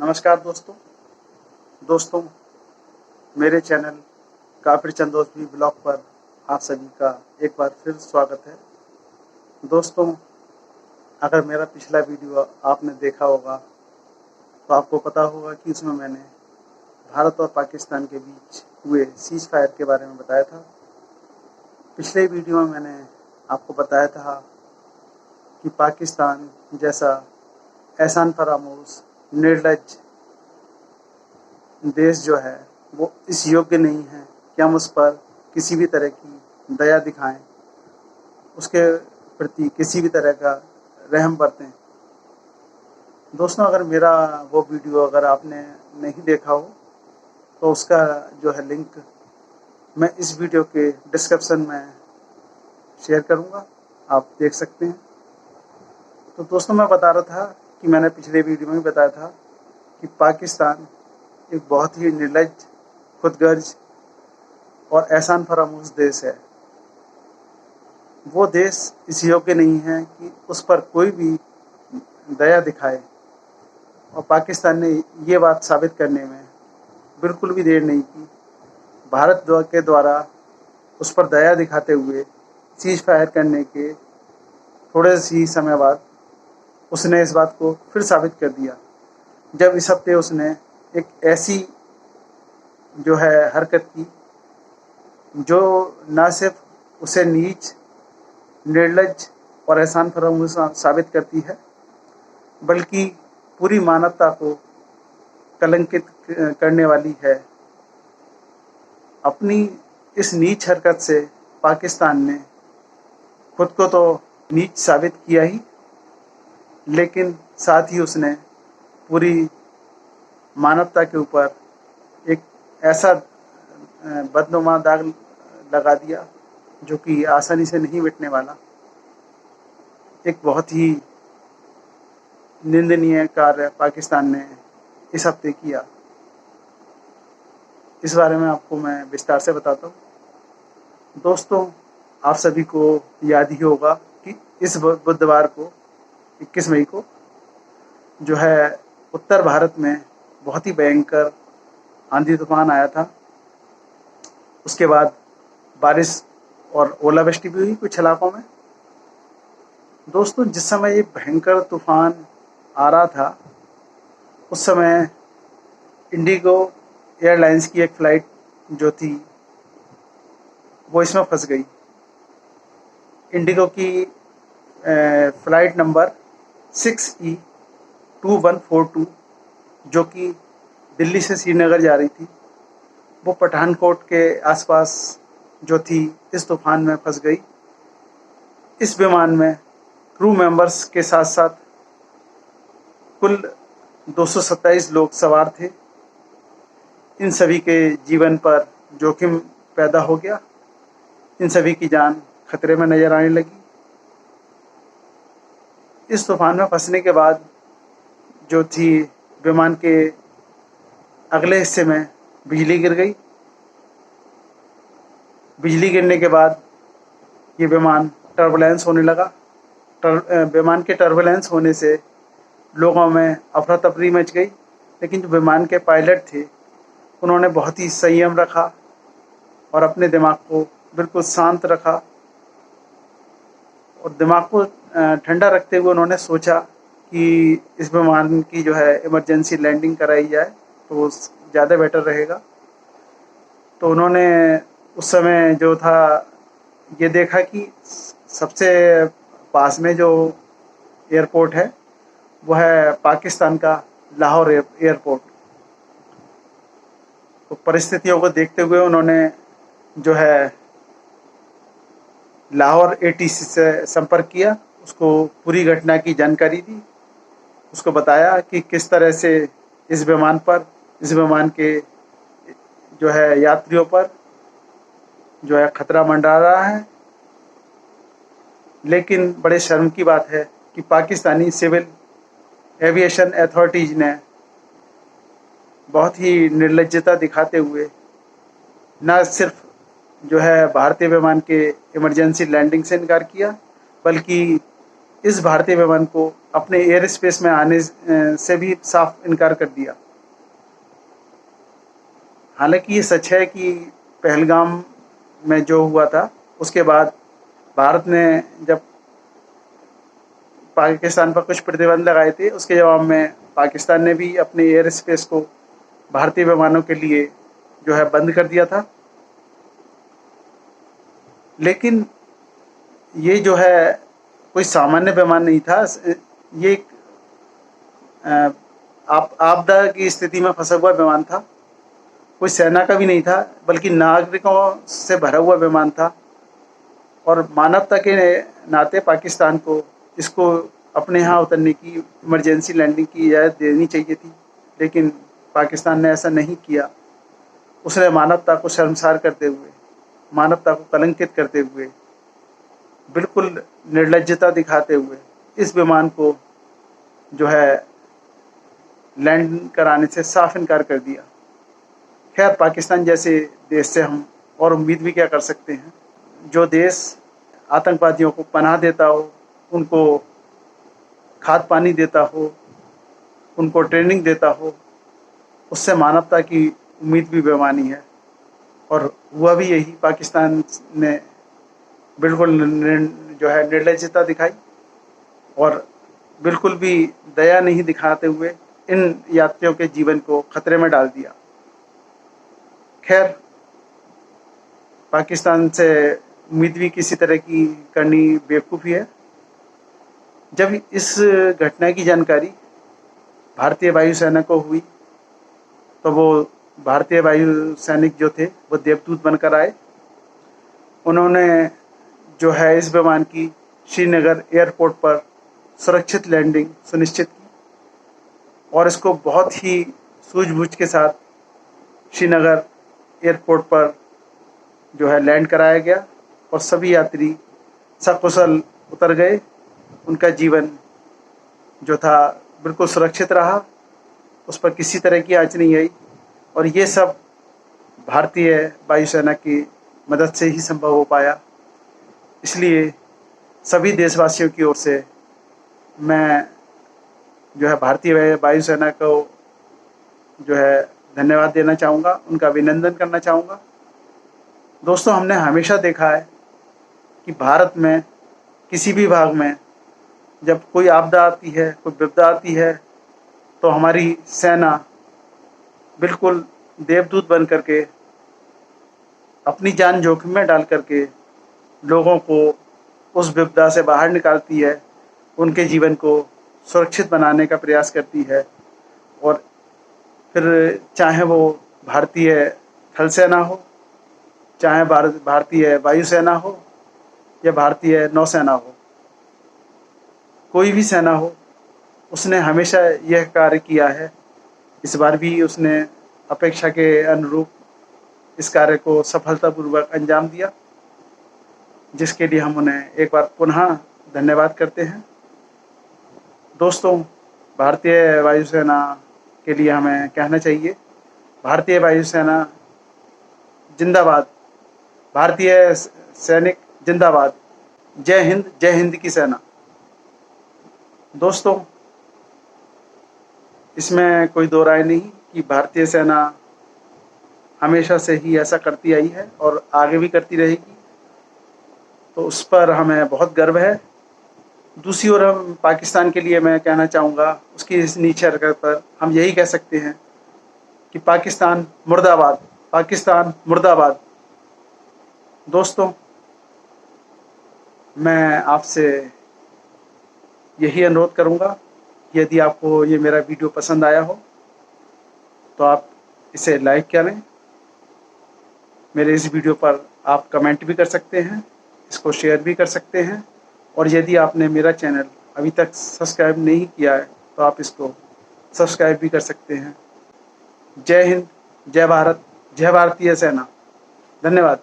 नमस्कार दोस्तों मेरे चैनल काफिर चंदोज़मी ब्लॉग पर आप सभी का एक बार फिर स्वागत है। दोस्तों, अगर मेरा पिछला वीडियो आपने देखा होगा तो आपको पता होगा कि उसमें मैंने भारत और पाकिस्तान के बीच हुए सीज फायर के बारे में बताया था। पिछले वीडियो में मैंने आपको बताया था कि पाकिस्तान जैसा एहसान फरामोश निर्लज्ज देश जो है वो इस योग्य नहीं है कि हम उस पर किसी भी तरह की दया दिखाएं, उसके प्रति किसी भी तरह का रहम बरतें। दोस्तों, अगर मेरा वो वीडियो अगर आपने नहीं देखा हो तो उसका जो है लिंक मैं इस वीडियो के डिस्क्रिप्शन में शेयर करूंगा, आप देख सकते हैं। तो दोस्तों, मैं बता रहा था कि मैंने पिछले वीडियो में भी बताया था कि पाकिस्तान एक बहुत ही निर्लज्ज, खुदगर्ज और एहसान फरामोश देश है। वो देश इस योग्य नहीं है कि उस पर कोई भी दया दिखाए, और पाकिस्तान ने ये बात साबित करने में बिल्कुल भी देर नहीं की। भारत के द्वारा उस पर दया दिखाते हुए सीज फायर करने के थोड़े ही समय बाद उसने इस बात को फिर साबित कर दिया, जब इस हफ्ते उसने एक ऐसी जो है हरकत की जो ना सिर्फ उसे नीच, निर्लज्ज और एहसान फरामोश साबित करती है, बल्कि पूरी मानवता को कलंकित करने वाली है। अपनी इस नीच हरकत से पाकिस्तान ने खुद को तो नीच साबित किया ही, लेकिन साथ ही उसने पूरी मानवता के ऊपर एक ऐसा बदनुमा दाग लगा दिया जो कि आसानी से नहीं मिटने वाला। एक बहुत ही निंदनीय कार्य पाकिस्तान ने इस हफ्ते किया। इस बारे में आपको मैं विस्तार से बताता हूँ। दोस्तों, आप सभी को याद ही होगा कि इस बुधवार को 21 मई को जो है उत्तर भारत में बहुत ही भयंकर आंधी तूफान आया था। उसके बाद बारिश और ओलावृष्टि भी हुई कुछ इलाकों में। दोस्तों, जिस समय ये भयंकर तूफान आ रहा था उस समय इंडिगो एयरलाइंस की एक फ़्लाइट जो थी वो इसमें फंस गई। इंडिगो की फ़्लाइट नंबर 6E2142 जो कि दिल्ली से श्रीनगर जा रही थी, वो पठानकोट के आसपास जो थी इस तूफान में फंस गई। इस विमान में क्रू मेंबर्स के साथ साथ कुल 227 लोग सवार थे। इन सभी के जीवन पर जोखिम पैदा हो गया। इन सभी की जान खतरे में नजर आने लगी। इस तूफान में फंसने के बाद जो थी विमान के अगले हिस्से में बिजली गिर गई। बिजली गिरने के बाद ये विमान टर्बुलेंस होने लगा। विमान के टर्बुलेंस होने से लोगों में अफरा तफरी मच गई, लेकिन जो विमान के पायलट थे उन्होंने बहुत ही संयम रखा और अपने दिमाग को बिल्कुल शांत रखा, और दिमाग को ठंडा रखते हुए उन्होंने सोचा कि इस विमान की जो है इमरजेंसी लैंडिंग कराई जाए तो वो ज़्यादा बेटर रहेगा। तो उन्होंने उस समय जो था ये देखा कि सबसे पास में जो एयरपोर्ट है वो है पाकिस्तान का लाहौर एयरपोर्ट। तो परिस्थितियों को देखते हुए उन्होंने जो है लाहौर एटीसी से संपर्क किया, उसको पूरी घटना की जानकारी दी, उसको बताया कि किस तरह से इस विमान के जो है यात्रियों पर जो है खतरा मंडरा रहा है। लेकिन बड़े शर्म की बात है कि पाकिस्तानी सिविल एविएशन अथॉरिटीज़ ने बहुत ही निर्लज्जता दिखाते हुए न सिर्फ जो है भारतीय विमान के इमरजेंसी लैंडिंग से इनकार किया, बल्कि इस भारतीय विमान को अपने एयर स्पेस में आने से भी साफ इनकार कर दिया। हालांकि ये सच है कि पहलगाम में जो हुआ था उसके बाद भारत ने जब पाकिस्तान पर कुछ प्रतिबंध लगाए थे, उसके जवाब में पाकिस्तान ने भी अपने एयर स्पेस को भारतीय विमानों के लिए जो है बंद कर दिया था। लेकिन ये जो है कोई सामान्य विमान नहीं था, ये एक आपदा की स्थिति में फंसा हुआ विमान था। कोई सेना का भी नहीं था, बल्कि नागरिकों से भरा हुआ विमान था। और मानवता के नाते पाकिस्तान को इसको अपने यहाँ उतरने की, इमरजेंसी लैंडिंग की इजाज़त देनी चाहिए थी, लेकिन पाकिस्तान ने ऐसा नहीं किया। उसने मानवता को शर्मसार करते हुए, मानवता को कलंकित करते हुए, बिल्कुल निर्लज्जता दिखाते हुए इस विमान को जो है लैंड कराने से साफ इनकार कर दिया। खैर, पाकिस्तान जैसे देश से हम और उम्मीद भी क्या कर सकते हैं। जो देश आतंकवादियों को पनाह देता हो, उनको खाद पानी देता हो, उनको ट्रेनिंग देता हो, उससे मानवता की उम्मीद भी बेमानी है। और हुआ भी यही। पाकिस्तान ने बिल्कुल जो है निर्लज्जता दिखाई और बिल्कुल भी दया नहीं दिखाते हुए इन यात्रियों के जीवन को खतरे में डाल दिया। खैर, पाकिस्तान से उम्मीद भी किसी तरह की करनी बेवकूफ़ी है। जब इस घटना की जानकारी भारतीय वायुसेना को हुई तो वो भारतीय वायु सैनिक जो थे वो देवदूत बनकर आए। उन्होंने जो है इस विमान की श्रीनगर एयरपोर्ट पर सुरक्षित लैंडिंग सुनिश्चित की और इसको बहुत ही सूझबूझ के साथ श्रीनगर एयरपोर्ट पर जो है लैंड कराया गया और सभी यात्री सकुशल उतर गए। उनका जीवन जो था बिल्कुल सुरक्षित रहा, उस पर किसी तरह की आँच नहीं आई। और ये सब भारतीय वायुसेना की मदद से ही संभव हो पाया। इसलिए सभी देशवासियों की ओर से मैं जो है भारतीय वायुसेना को जो है धन्यवाद देना चाहूँगा, उनका अभिनंदन करना चाहूँगा। दोस्तों, हमने हमेशा देखा है कि भारत में किसी भी भाग में जब कोई आपदा आती है, कोई विपदा आती है, तो हमारी सेना बिल्कुल देवदूत बन करके अपनी जान जोखिम में डाल करके लोगों को उस विपदा से बाहर निकालती है, उनके जीवन को सुरक्षित बनाने का प्रयास करती है। और फिर चाहे वो भारतीय थल सेना हो, चाहे भारतीय वायुसेना हो या भारतीय नौसेना हो, कोई भी सेना हो, उसने हमेशा यह कार्य किया है। इस बार भी उसने अपेक्षा के अनुरूप इस कार्य को सफलतापूर्वक अंजाम दिया, जिसके लिए हम उन्हें एक बार पुनः धन्यवाद करते हैं। दोस्तों, भारतीय वायुसेना के लिए हमें कहना चाहिए, भारतीय वायुसेना जिंदाबाद, भारतीय सैनिक जिंदाबाद, जय हिंद की सेना। दोस्तों, इसमें कोई दो राय नहीं कि भारतीय सेना हमेशा से ही ऐसा करती आई है और आगे भी करती रहेगी, तो उस पर हमें बहुत गर्व है। दूसरी ओर हम पाकिस्तान के लिए मैं कहना चाहूँगा, उसकी इस नीच हरकत पर हम यही कह सकते हैं कि पाकिस्तान मुर्दाबाद, पाकिस्तान मुर्दाबाद। दोस्तों, मैं आपसे यही अनुरोध करूँगा कि यदि आपको ये मेरा वीडियो पसंद आया हो तो आप इसे लाइक करें। मेरे इस वीडियो पर आप कमेंट भी कर सकते हैं, इसको शेयर भी कर सकते हैं। और यदि आपने मेरा चैनल अभी तक सब्सक्राइब नहीं किया है तो आप इसको सब्सक्राइब भी कर सकते हैं। जय हिंद, जय भारत, जय भारतीय सेना। धन्यवाद।